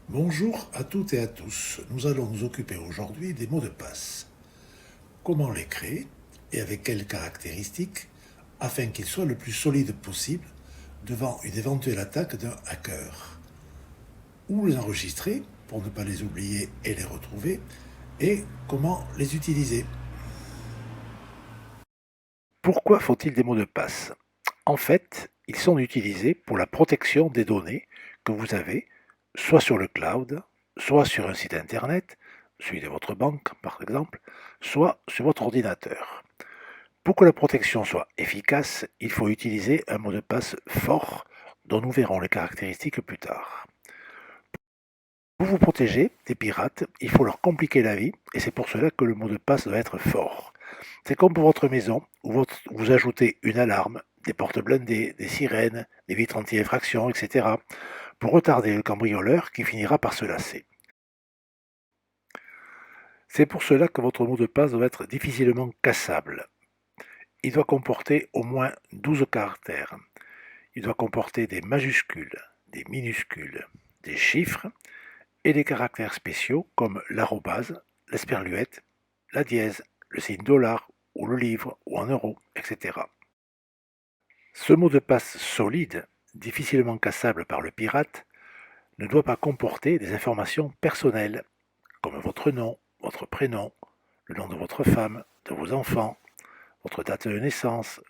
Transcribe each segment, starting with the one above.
Bonjour à toutes et à tous. Nous allons nous occuper aujourd'hui des mots de passe. Comment les créer et avec quelles caractéristiques afin qu'ils soient le plus solides possible devant une éventuelle attaque d'un hacker. Où les enregistrer pour ne pas les oublier et les retrouver et comment les utiliser. Pourquoi faut-il des mots de passe? En fait, ils sont utilisés pour la protection des données que vous avez soit sur le cloud, soit sur un site internet, celui de votre banque par exemple, soit sur votre ordinateur. Pour que la protection soit efficace, il faut utiliser un mot de passe fort dont nous verrons les caractéristiques plus tard. Pour vous protéger des pirates, il faut leur compliquer la vie et c'est pour cela que le mot de passe doit être fort. C'est comme pour votre maison où vous ajoutez une alarme, des portes blindées, des sirènes, des vitres anti-infraction, etc. pour retarder le cambrioleur qui finira par se lasser. C'est pour cela que votre mot de passe doit être difficilement cassable. Il doit comporter au moins 12 caractères. Il doit comporter des majuscules, des minuscules, des chiffres et des caractères spéciaux comme l'arobase, l'esperluette, la dièse, le signe dollar ou le livre ou en euros, etc. Ce mot de passe solide, difficilement cassable par le pirate, ne doit pas comporter des informations personnelles comme votre nom, votre prénom, le nom de votre femme, de vos enfants, votre date de naissance,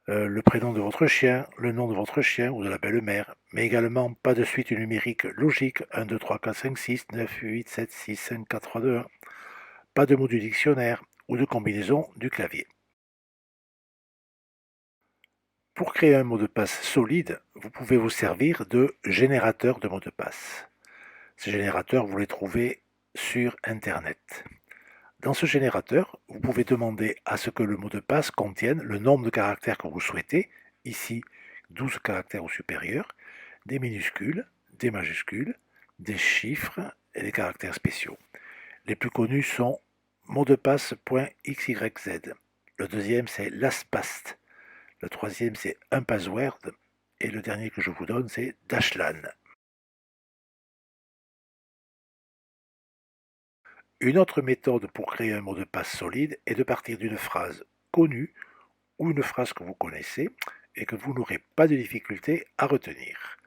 le prénom de votre chien, le nom de votre chien ou de la belle-mère, mais également pas de suite numérique logique 1, 2, 3, 4, 5, 6, 9, 8, 7, 6, 5, 4, 3, 2, 1, pas de mots du dictionnaire ou de combinaison du clavier. Pour créer un mot de passe solide, vous pouvez vous servir de générateurs de mots de passe. Ces générateurs, vous les trouvez sur Internet. Dans ce générateur, vous pouvez demander à ce que le mot de passe contienne le nombre de caractères que vous souhaitez, ici 12 caractères ou supérieurs, des minuscules, des majuscules, des chiffres et des caractères spéciaux. Les plus connus sont mot de passe.xyz. Le deuxième, c'est LastPass. Le troisième, c'est un password. Et le dernier que je vous donne, c'est Dashlan. Une autre méthode pour créer un mot de passe solide est de partir d'une phrase connue ou une phrase que vous connaissez et que vous n'aurez pas de difficulté à retenir.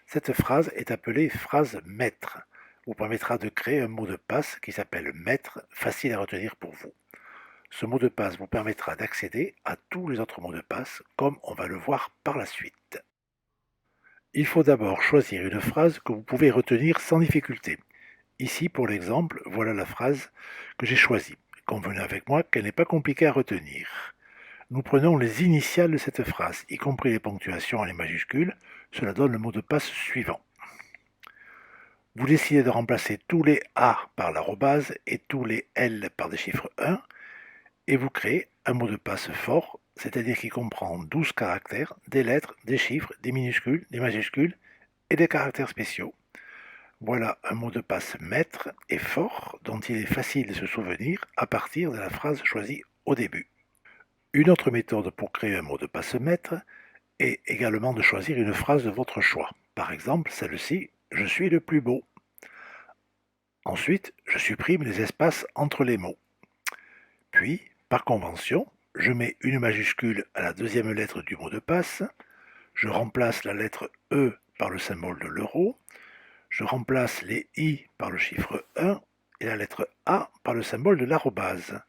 Cette phrase est appelée phrase maître. Vous permettra de créer un mot de passe qui s'appelle maître, facile à retenir pour vous. Ce mot de passe vous permettra d'accéder à tous les autres mots de passe, comme on va le voir par la suite. Il faut d'abord choisir une phrase que vous pouvez retenir sans difficulté. Ici, pour l'exemple, voilà la phrase que j'ai choisie. Convenez avec moi qu'elle n'est pas compliquée à retenir. Nous prenons les initiales de cette phrase, y compris les ponctuations et les majuscules. Cela donne le mot de passe suivant. Vous décidez de remplacer tous les A par l'arobase et tous les L par des chiffres 1 et vous créez un mot de passe fort, c'est-à-dire qui comprend 12 caractères, des lettres, des chiffres, des minuscules, des majuscules et des caractères spéciaux. Voilà un mot de passe maître et fort dont il est facile de se souvenir à partir de la phrase choisie au début. Une autre méthode pour créer un mot de passe maître est également de choisir une phrase de votre choix. Par exemple, celle-ci, je suis le plus beau. Ensuite, je supprime les espaces entre les mots. Puis, par convention, je mets une majuscule à la deuxième lettre du mot de passe, je remplace la lettre E par le symbole de l'euro, je remplace les I par le chiffre 1 et la lettre A par le symbole de l'arobase.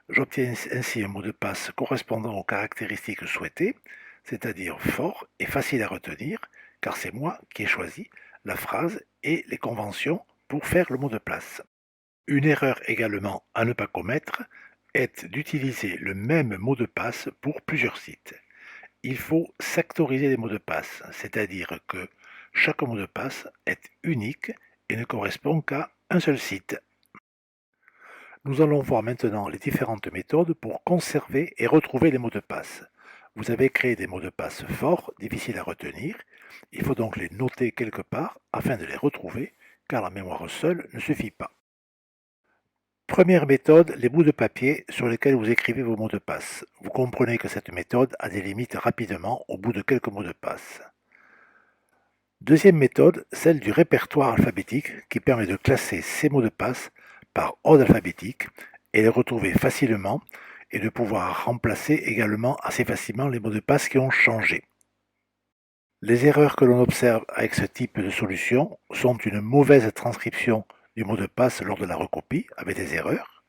J'obtiens ainsi un mot de passe correspondant aux caractéristiques souhaitées, c'est-à-dire fort et facile à retenir, car c'est moi qui ai choisi la phrase et les conventions pour faire le mot de passe. Une erreur également à ne pas commettre est d'utiliser le même mot de passe pour plusieurs sites. Il faut sectoriser les mots de passe, c'est-à-dire que chaque mot de passe est unique et ne correspond qu'à un seul site. Nous allons voir maintenant les différentes méthodes pour conserver et retrouver les mots de passe. Vous avez créé des mots de passe forts, difficiles à retenir. Il faut donc les noter quelque part afin de les retrouver, car la mémoire seule ne suffit pas. Première méthode, les bouts de papier sur lesquels vous écrivez vos mots de passe. Vous comprenez que cette méthode a des limites rapidement au bout de quelques mots de passe. Deuxième méthode, celle du répertoire alphabétique qui permet de classer ces mots de passe par ordre alphabétique et les retrouver facilement et de pouvoir remplacer également assez facilement les mots de passe qui ont changé. Les erreurs que l'on observe avec ce type de solution sont une mauvaise transcription du mot de passe lors de la recopie avec des erreurs,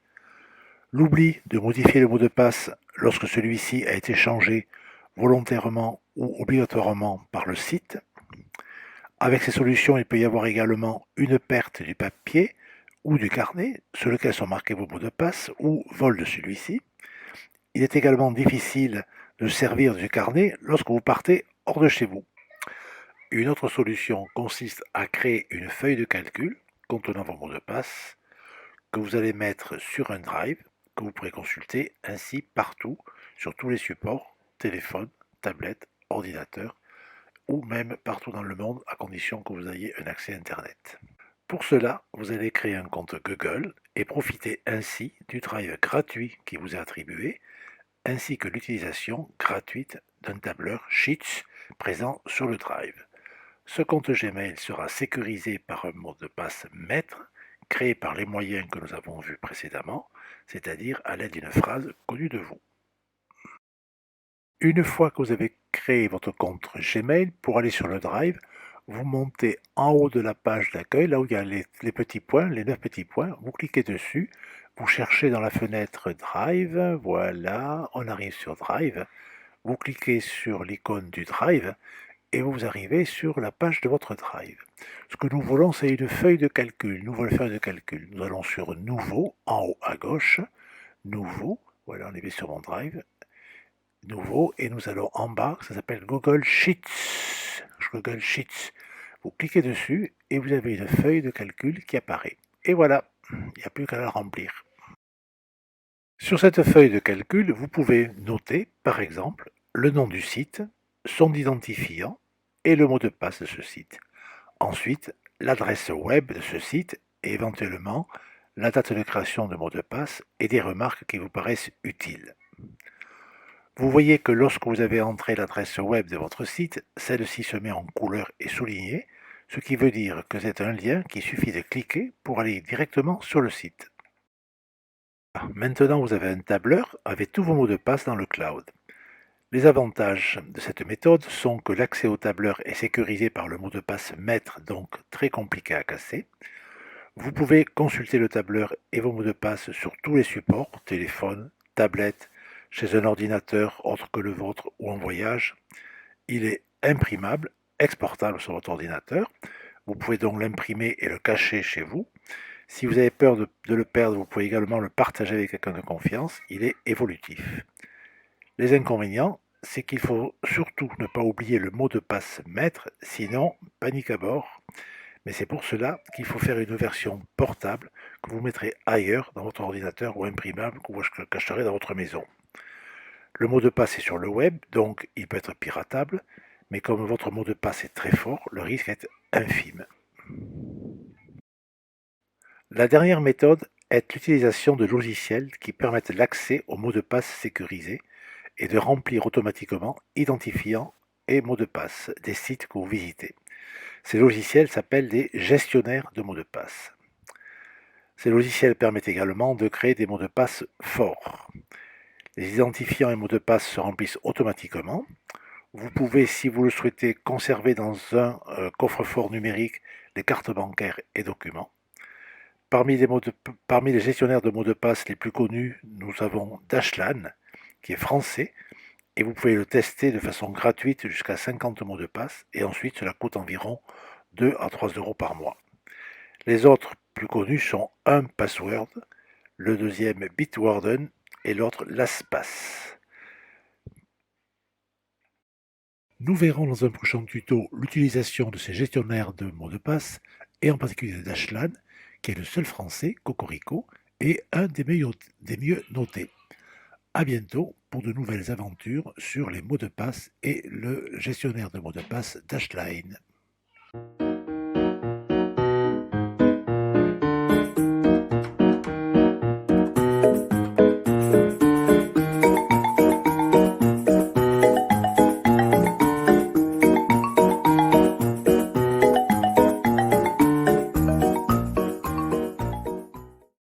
l'oubli de modifier le mot de passe lorsque celui-ci a été changé volontairement ou obligatoirement par le site. Avec ces solutions, il peut y avoir également une perte du papier ou du carnet sur lequel sont marqués vos mots de passe ou vol de celui-ci. Il est également difficile de servir du carnet lorsque vous partez hors de chez vous. Une autre solution consiste à créer une feuille de calcul contenant vos mots de passe que vous allez mettre sur un drive que vous pourrez consulter ainsi partout sur tous les supports, téléphone, tablette, ordinateur ou même partout dans le monde à condition que vous ayez un accès Internet. Pour cela, vous allez créer un compte Google et profiter ainsi du drive gratuit qui vous est attribué ainsi que l'utilisation gratuite d'un tableur Sheets présent sur le drive. Ce compte Gmail sera sécurisé par un mot de passe maître créé par les moyens que nous avons vus précédemment, c'est-à-dire à l'aide d'une phrase connue de vous. Une fois que vous avez créé votre compte Gmail, pour aller sur le Drive, vous montez en haut de la page d'accueil, là où il y a les petits points, les 9 petits points, vous cliquez dessus, vous cherchez dans la fenêtre Drive, voilà, on arrive sur Drive, vous cliquez sur l'icône du Drive et vous arrivez sur la page de votre Drive. Ce que nous voulons, c'est une feuille de calcul, une nouvelle feuille de calcul. Nous allons sur Nouveau, en haut à gauche, Nouveau, voilà, on est sur mon Drive, Nouveau, et nous allons en bas, ça s'appelle Google Sheets. Google Sheets. Vous cliquez dessus et vous avez une feuille de calcul qui apparaît. Et voilà, il n'y a plus qu'à la remplir. Sur cette feuille de calcul, vous pouvez noter, par exemple, le nom du site, son identifiant et le mot de passe de ce site. Ensuite, l'adresse web de ce site et éventuellement la date de création de mot de passe et des remarques qui vous paraissent utiles. Vous voyez que lorsque vous avez entré l'adresse web de votre site, celle-ci se met en couleur et soulignée, ce qui veut dire que c'est un lien qu'il suffit de cliquer pour aller directement sur le site. Maintenant, vous avez un tableur avec tous vos mots de passe dans le cloud. Les avantages de cette méthode sont que l'accès au tableur est sécurisé par le mot de passe maître, donc très compliqué à casser. Vous pouvez consulter le tableur et vos mots de passe sur tous les supports, téléphone, tablette, chez un ordinateur autre que le vôtre ou en voyage. Il est imprimable, exportable sur votre ordinateur. Vous pouvez donc l'imprimer et le cacher chez vous. Si vous avez peur de le perdre, vous pouvez également le partager avec quelqu'un de confiance. Il est évolutif. Les inconvénients, c'est qu'il faut surtout ne pas oublier le mot de passe maître, sinon panique à bord. Mais c'est pour cela qu'il faut faire une version portable que vous mettrez ailleurs dans votre ordinateur ou imprimable que vous cacherez dans votre maison. Le mot de passe est sur le web, donc il peut être piratable, mais comme votre mot de passe est très fort, le risque est infime. La dernière méthode est l'utilisation de logiciels qui permettent l'accès aux mots de passe sécurisés et de remplir automatiquement identifiants et mots de passe des sites que vous visitez. Ces logiciels s'appellent des gestionnaires de mots de passe. Ces logiciels permettent également de créer des mots de passe forts. Les identifiants et mots de passe se remplissent automatiquement. Vous pouvez, si vous le souhaitez, conserver dans un coffre-fort numérique les cartes bancaires et documents. Parmi les gestionnaires de mots de passe les plus connus, nous avons Dashlane, qui est français, et vous pouvez le tester de façon gratuite jusqu'à 50 mots de passe, et ensuite cela coûte environ 2 à 3 euros par mois. Les autres plus connus sont un Password, le deuxième Bitwarden et l'autre LastPass. Nous verrons dans un prochain tuto l'utilisation de ces gestionnaires de mots de passe, et en particulier de Dashlane, qui est le seul français, Cocorico, et un des mieux notés. À bientôt pour de nouvelles aventures sur les mots de passe et le gestionnaire de mots de passe Dashlane.